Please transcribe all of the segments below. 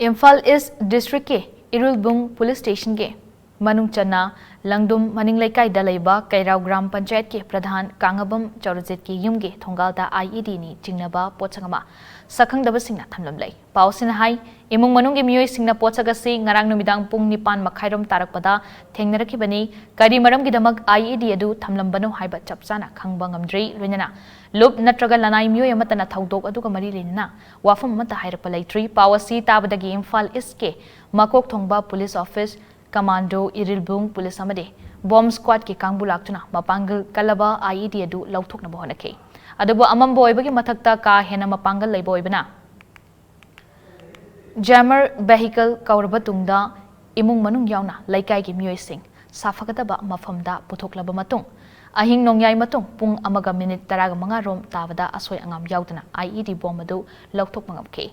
Imphal east district के इरुलबुंग police station के मनुंग चन्ना लंगदुम मनिंग लेकाइदा लेबा कैराव ग्राम पंचायत के प्रधान कांगबम चौरजित की युम के थोंगालदा IED नि चिंगनबा पोचंगमा सखंगदबसिंगना थमलमलै पाउसिना high इमुंग मनुंग मियोय सिंगना पोचगसी ngarang numitang pung 9 makhairom tarakpada thengnarakibani kari maram gidamag IED adu thamlambano haiba chapchana khangba ngamdri loinana lup natraga lanai miyoy amatana thaudok aduga mari lenna wafam amata hairapa leitri pawasi tabadagi Imphal East ke makok thongba police office commando irilbung police amade bomb squad ki kangbu laktuna mapangal kalaba IED adu lauthokna bohonake adubu amambo oibagi mathakta ka hena mapangal leibo oibana jammer vehicle kauraba tungda imung manung yauna laikai ki miyoy sing safagataba mafamda puthoklaba matung ahing nongyai matung pung amaga minute 15 rom tabada asoi angam yaudana IED bomb adu lauthok mangamke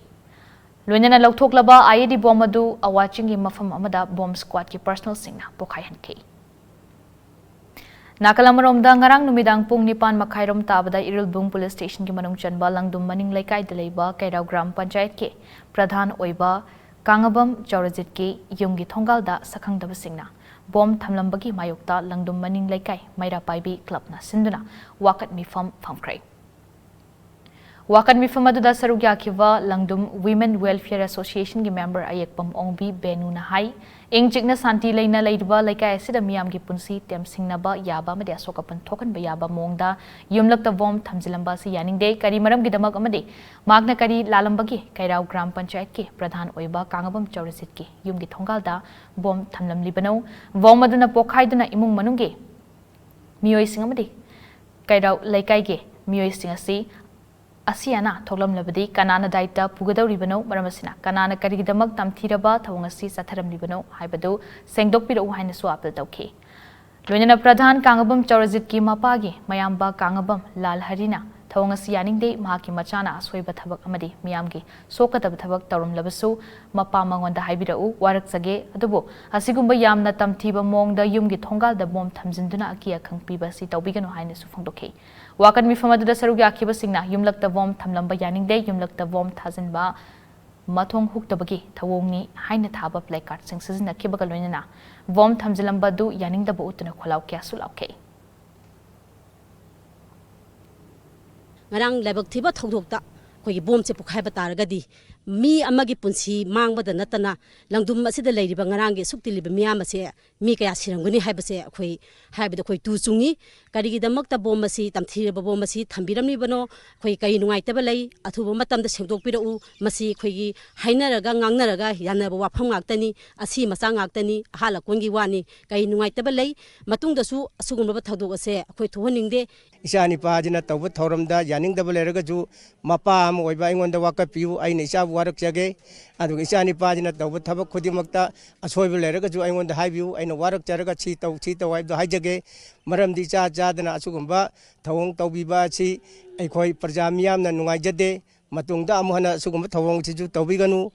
loinana lauthokhlaba IED bomb adu awaching gi mafam amada bomb squad ki personal singna pokhai hanke Nakalamaromda ngarang numidang pung 9 makhairom tabada Irilbung police station ki manung chanba langdum maning laikai delaiba kairaw gram panchayat ke pradhan oiba kangabam chaurajit ke yumgi thongalda sakhangdaba singna bom thamlambagi mayokta langdum maning laikai maira paibi club na sinduna wakat mifam famkrai wakat mifam aduda saruk yakiwa langdum women welfare association ki member ayekpam ongbi benu na hai ing jigna santi leina leiba laikai asida miyam gi punsi tem singnaba yaba made asokapan thokan ba yaba mongda yumlakta bom thamjilamba si yaningde kari maram gi damak amade magna kari lalambagi kairaw gram panchayat ke pradhan oiba kangabam chaurasit ke yumgi thongalda bom thamlam libano bom aduna pokhaiduna imung manungge miyoi sing amade kairaw laikai ge miyoi sing asiana thoglam labadi kanana daita pugadawri bano maramasina kanana karigidamak tamthiraba thawngasi satharam libano haibadu sengdok piro haina su apel tawke loinana pradhan kangabam chaurajit ki mapagi mayamba kangabam lal harina thawngasi yaningde mahaki machana asoiba thabak amadi miyamgi sokataba thabak tawrum labasu mapa mangonda haibirau waraksage adubo asigumba yamna tamthiba mongda yumgi thongal da bom thamjinduna akia khangpiba si tawbigano haina su phangdokhe wakan mifam aduda sarug yakiba singna yumlakta bom thamlamba yaningde yumlakta bom thajinba mathong huktabagi thawongni haina thaba placard sing sizna kibaga loinana bom thamjilamba du yaningda bo utuna kholaw kya sulauke ngarang lebak thiba thodokta koi bom che pukhai bataragadi mi amagi punsi mangbada natana langdum asida leiriba ngarang ge sukti liba miyam ase mi kaya siramgani haibase khoi haibada khoi tu chungi karigi damakta bom asi tamthiraba bom asi thambiramni bano khoi kai nungai tabalai athuba matamda sengdok pirau masi khoi gi hainaraga ngangnaraga yanaba wafam ngaktani asi masa ngaktani hala kongi wani kai nungai tabalai matungda su asugumba thodok ase khoi thohoningde isani pajina tawba thoramda yaning dabal eraga ju mapa am oiba ingonda waka piu aina isa warak jage adu isani pajina tawba thabak khodimakta asoiba leraga ju ingonda haibiu aina warak jaraga chi taw waibda haijage maramdi cha jadana asugumba thawong tawbiba chi aikhoi praja miyamna nungai jade matungda amuhana asugumba thawong chi ju tawbiganu